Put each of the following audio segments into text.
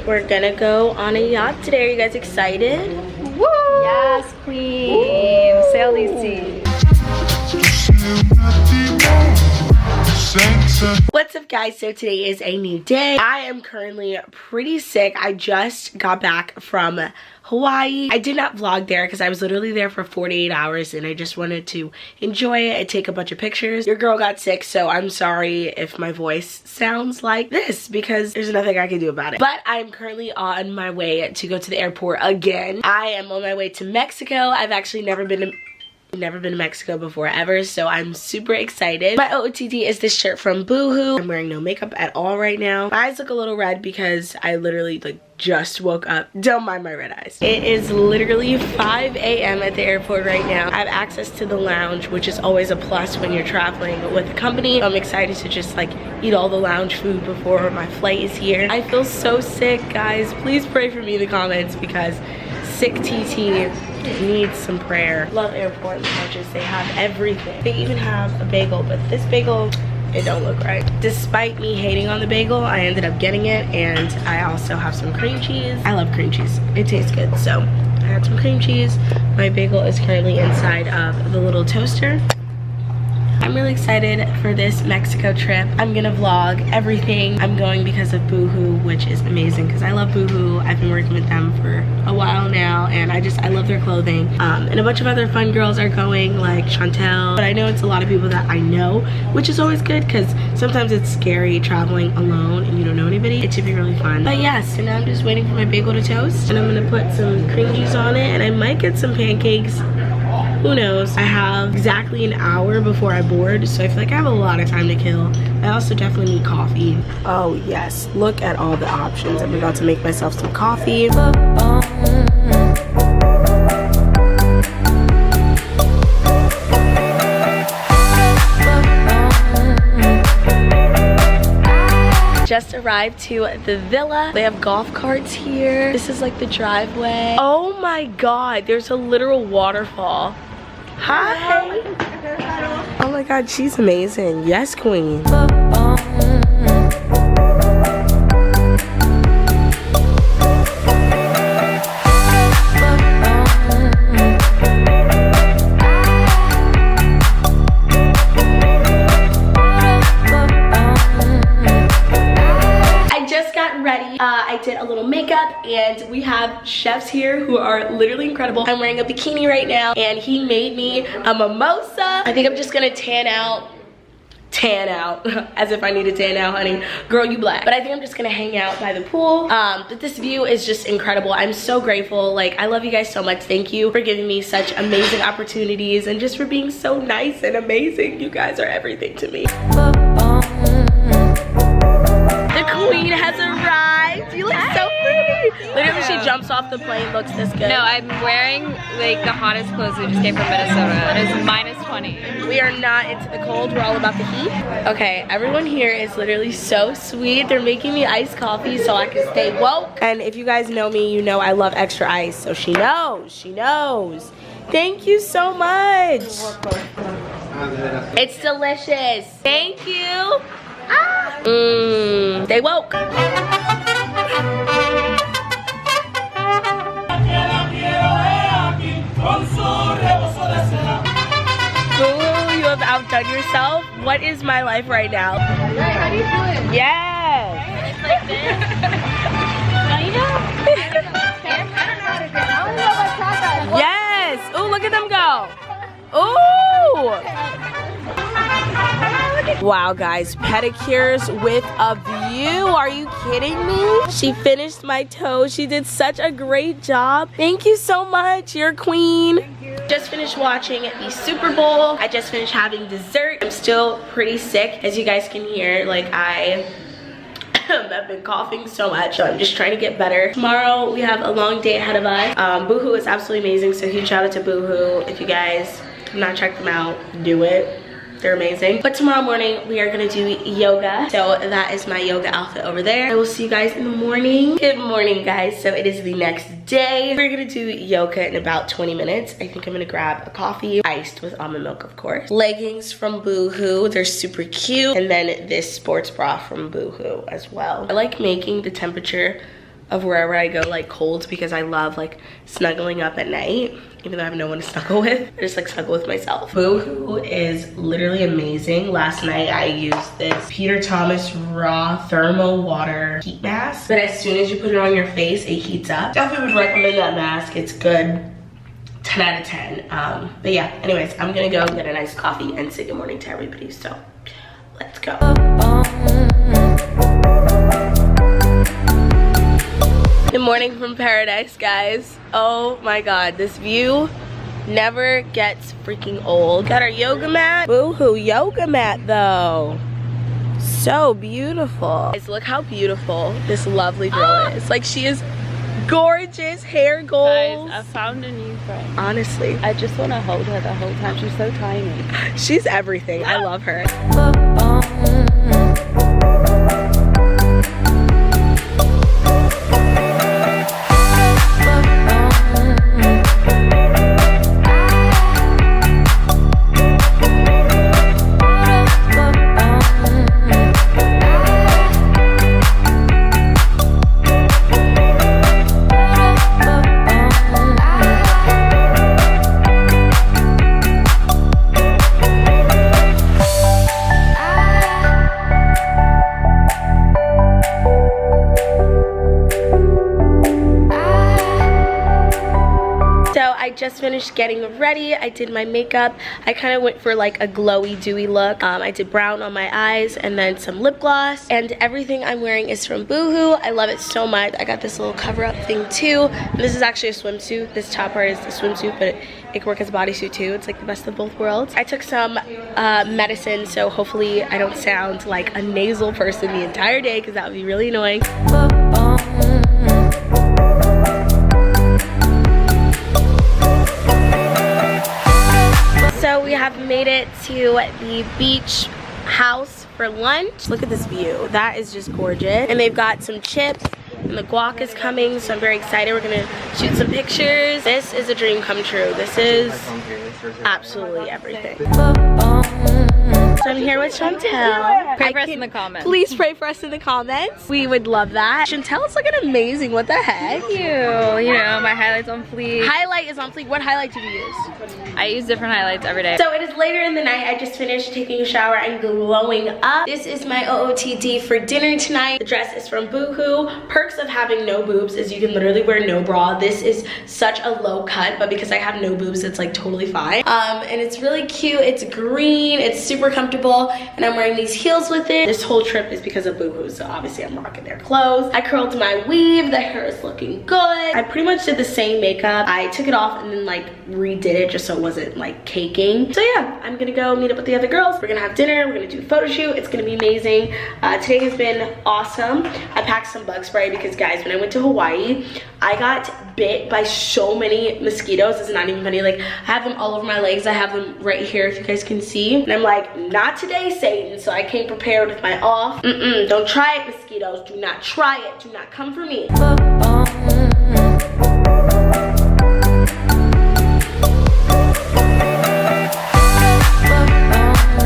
We're gonna go on a yacht today. Are you guys excited? Woo! Yes, queen. Woo! Sail these seas. What's up, guys? So today is a new day. I am currently pretty sick. I just got back from Hawaii. I did not vlog there because I was literally there for 48 hours and I just wanted to enjoy it and take a bunch of pictures. Your girl got sick, so I'm sorry if my voice sounds like this because there's nothing I can do about it. But I'm currently on my way to go to the airport again. I am on my way to Mexico. I've actually never been to Mexico before ever, so I'm super excited. My OOTD is this shirt from Boohoo. I'm wearing no makeup at all right now. My eyes look a little red because I literally just woke up. Don't mind my red eyes. It is literally 5 a.m. at the airport right now. I have access to the lounge, which is always a plus when you're traveling with a company. I'm excited to just eat all the lounge food before my flight is here. I feel so sick, guys. Please pray for me in the comments because sick TT needs some prayer. Love airport lounges. They have everything. They even have a bagel, but this bagel, it don't look right. Despite me hating on the bagel, I ended up getting it, and I also have some cream cheese. I love cream cheese. It tastes good, so I had some cream cheese. My bagel is currently inside of the little toaster. I'm really excited for this Mexico trip. I'm gonna vlog everything. I'm going because of Boohoo, which is amazing because I love Boohoo. I've been working with them for a while now, and I love their clothing. And a bunch of other fun girls are going, like Chantel. But I know it's a lot of people that I know, which is always good because sometimes it's scary traveling alone and you don't know anybody. It should be really fun. But yeah, so now I'm just waiting for my bagel to toast, and I'm gonna put some cream cheese on it, and I might get some pancakes. Who knows? I have exactly an hour before I board, so I feel like I have a lot of time to kill. I also definitely need coffee. Oh yes, look at all the options. I'm about to make myself some coffee. Just arrived to the villa. They have golf carts here. This is the driveway. Oh my god, there's a literal waterfall. Hi. Oh my god, she's amazing. Yes, queen. I did a little makeup, and we have chefs here who are literally incredible. I'm wearing a bikini right now, and he made me a mimosa. I think I'm just gonna tan out as if I need to tan out, honey. Girl, you black. But I think I'm just gonna hang out by the pool. But this view is just incredible. I'm so grateful. I love you guys so much. Thank you for giving me such amazing opportunities and just for being so nice and amazing. You guys are everything to me. The queen has arrived. You look so pretty. Literally, she jumps off the plane, looks this good. No, I'm wearing the hottest clothes we just came from Minnesota. It is -20. We are not into the cold. We're all about the heat. Okay, everyone here is literally so sweet. They're making me iced coffee so I can stay woke. And if you guys know me, you know I love extra ice. So she knows. She knows. Thank you so much. It's delicious. Thank you. Stay woke. Ooh, you have outdone yourself. What is my life right now? Hey, how do you do it? Yes. It's like this. No, you know? I don't know how to do it. I don't know about tacos. Yes. Ooh, look at them go. Ooh. Wow, guys, pedicures with a view. Are you kidding me? She finished my toes. She did such a great job. Thank you so much. You're a queen. Thank you. Just finished watching the Super Bowl. I just finished having dessert. I'm still pretty sick, as you guys can hear. I've been coughing so much, so I'm just trying to get better. Tomorrow we have a long day ahead of us. Boohoo is absolutely amazing, so huge shout out to Boohoo. If you guys have not checked them out, do it. They're amazing. But tomorrow morning we are gonna do yoga, so that is my yoga outfit over there. I will see you guys in the morning. Good morning, guys. So it is the next day. We're gonna do yoga in about 20 minutes. I think I'm gonna grab a coffee, iced with almond milk, of course. Leggings from Boohoo, they're super cute. And then this sports bra from Boohoo as well. I like making the temperature of wherever I go like cold because I love like snuggling up at night. Even though I have no one to snuggle with, I just like snuggle with myself. Boohoo is literally amazing. Last night I used this Peter Thomas Raw Thermal Water Heat Mask. But as soon as you put it on your face, it heats up. Definitely would recommend that mask. It's good. 10 out of 10. But yeah, anyways, I'm gonna go get a nice coffee and say good morning to everybody. So let's go. Good morning from paradise, guys. Oh my god, this view never gets freaking old. Got our yoga mat. Boohoo yoga mat though. So beautiful. Guys, look how beautiful this lovely girl is. Like, she is gorgeous, hair goals. Guys, I found a new friend. Honestly, I just want to hold her the whole time. She's so tiny. she's everything. I love her. Just finished getting ready. I did my makeup. I kind of went for like a glowy dewy look. I did brown on my eyes and then some lip gloss, and everything I'm wearing is from Boohoo. I love it so much. I got this little cover up thing too. And this is actually a swimsuit. This top part is the swimsuit, but it can work as a bodysuit too. It's like the best of both worlds. I took some medicine, so hopefully I don't sound like a nasal person the entire day because that would be really annoying. So we have made it to the beach house for lunch. Look at this view. That is just gorgeous. And they've got some chips and the guac is coming, so I'm very excited. We're gonna shoot some pictures. This is a dream come true. This is absolutely everything. So I'm here with Chantel. Pray for us in the comments. Please pray for us in the comments. We would love that. Chantel's looking amazing. What the heck? Thank you. You know, my highlight's on fleek. Highlight is on fleek. What highlight did you use? I use different highlights every day. So it is later in the night. I just finished taking a shower and glowing up. This is my OOTD for dinner tonight. The dress is from Boohoo. Perks of having no boobs is you can literally wear no bra. This is such a low cut, but because I have no boobs, it's like totally fine. And it's really cute. It's green. It's super comfortable. And I'm wearing these heels with it. This whole trip is because of Boohoo, so obviously I'm rocking their clothes. I curled my weave. The hair is looking good. I pretty much did the same makeup. I took it off and then like redid it just so it wasn't like caking. So yeah, I'm gonna go meet up with the other girls. We're gonna have dinner. We're gonna do a photo shoot. It's gonna be amazing. Today has been awesome. I packed some bug spray because guys, when I went to Hawaii, I got bit by so many mosquitoes. It's not even funny. Like, I have them all over my legs. I have them right here if you guys can see. And I'm like, not today, Satan. So I came prepared with my off. Don't try it, mosquitoes. Do not try it. Do not come for me.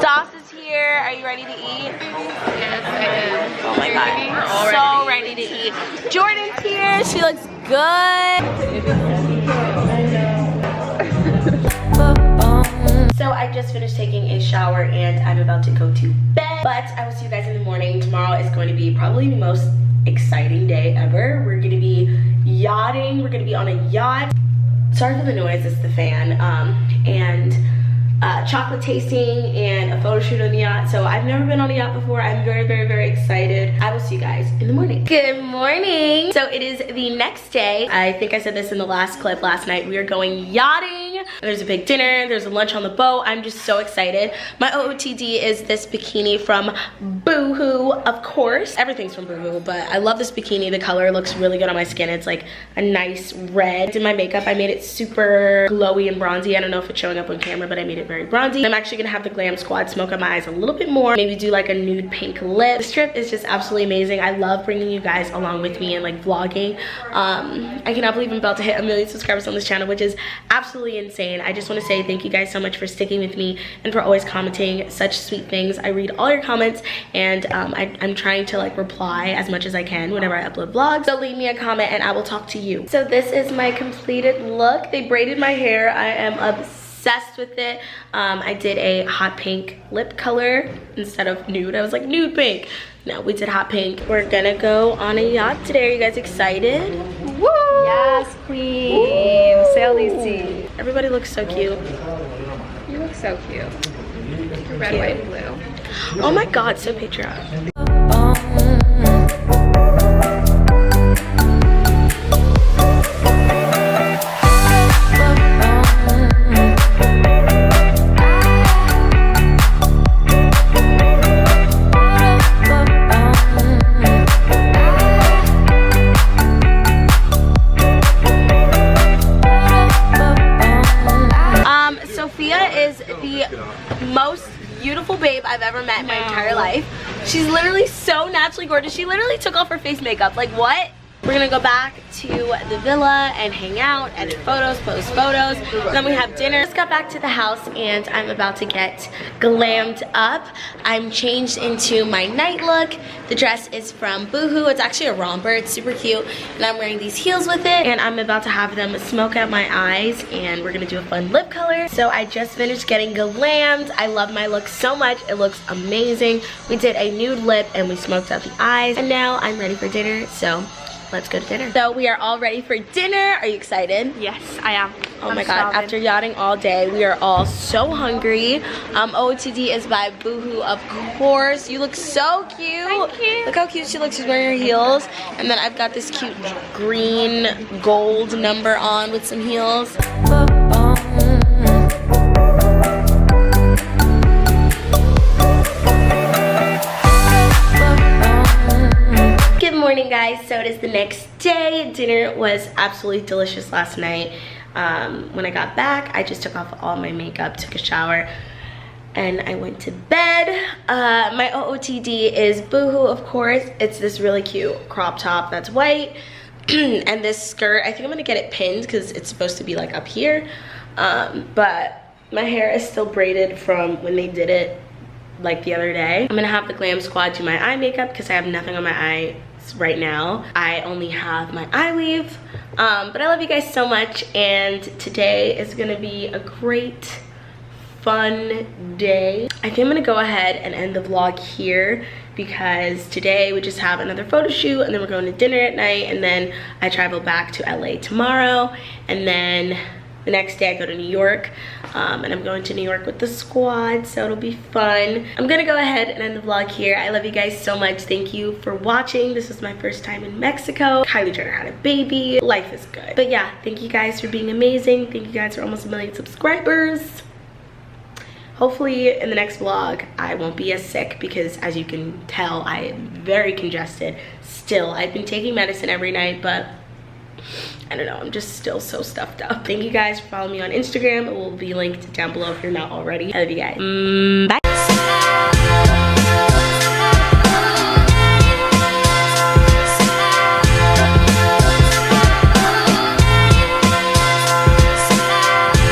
Sauce is here. Are you ready to eat? Yes, I am. Oh my god. So ready to eat. Jordan's here. She looks good. So I just finished taking a shower and I'm about to go to bed. But I will see you guys in the morning. Tomorrow is going to be probably the most exciting day ever. We're going to be yachting. We're going to be on a yacht. Sorry for the noise, it's the fan. And chocolate tasting and a photo shoot on the yacht. So I've never been on a yacht before. I'm very, very, very excited. I will see you guys in the morning. Good morning. So it is the next day. I think I said this in the last clip last night. We are going yachting. There's a big dinner. There's a lunch on the boat. I'm just so excited. My OOTD is this bikini from Boohoo, of course. Everything's from Boohoo, but I love this bikini. The color looks really good on my skin. It's like a nice red. I did my makeup. I made it super glowy and bronzy. I don't know if it's showing up on camera, but I made it very bronzy. I'm actually gonna have the Glam Squad smoke up my eyes a little bit more, maybe do like a nude pink lip. This trip is just absolutely amazing. I love bringing you guys along with me and like vlogging. I cannot believe I'm about to hit 1 million subscribers on this channel, which is absolutely insane. I just want to say thank you guys so much for sticking with me and for always commenting such sweet things. I read all your comments, and I'm trying to like reply as much as I can whenever I upload vlogs. So leave me a comment and I will talk to you. So this is my completed look. They braided my hair. I am obsessed with it. I did a hot pink lip color instead of nude. I was like, nude pink. No, we did hot pink. We're gonna go on a yacht today. Are you guys excited? Woo! Yes, queen. Sail these seas. Everybody looks so cute. You look so cute. Red, white, and blue. Oh my god, so patriotic. Most beautiful babe I've ever met in my entire life. She's literally so naturally gorgeous. She literally took off her face makeup. Like, what? We're gonna go back to the villa and hang out, edit photos, post photos. Then we have dinner. Just got back to the house and I'm about to get glammed up. I'm changed into my night look. The dress is from Boohoo. It's actually a romper. It's super cute. And I'm wearing these heels with it. And I'm about to have them smoke out my eyes. And we're gonna do a fun lip color. So I just finished getting glammed. I love my look so much. It looks amazing. We did a nude lip and we smoked out the eyes. And now I'm ready for dinner. So let's go to dinner. So we are all ready for dinner. Are you excited? Yes, I am. Oh my god, after yachting all day, we are all so hungry. OOTD is by Boohoo, of course. You look so cute. Thank you. Look how cute she looks. She's wearing her heels. And then I've got this cute green gold number on with some heels. Good morning, guys. So it is the next day. Dinner was absolutely delicious last night. When I got back, I just took off all my makeup, took a shower, and I went to bed. My OOTD is Boohoo, of course. It's this really cute crop top that's white. And this skirt, I think I'm gonna get it pinned because it's supposed to be like up here. But my hair is still braided from when they did it like the other day. I'm gonna have the Glam Squad do my eye makeup because I have nothing on my eyes right now. I only have my eye weave. But I love you guys so much, and today is gonna be a great, fun day. I think I'm gonna go ahead and end the vlog here because today we just have another photo shoot and then we're going to dinner at night, and then I travel back to LA tomorrow, and then the next day I go to New York, and I'm going to New York with the squad, so it'll be fun. I'm gonna go ahead and end the vlog here. I love you guys so much. Thank you for watching. This was my first time in Mexico. Kylie Jenner had a baby. Life is good. But yeah, thank you guys for being amazing. Thank you guys for almost 1 million subscribers. Hopefully in the next vlog I won't be as sick because, as you can tell, I am very congested still. I've been taking medicine every night, but I don't know, I'm just still so stuffed up. Thank you guys for following me on Instagram. It will be linked down below if you're not already. I love you guys. Bye.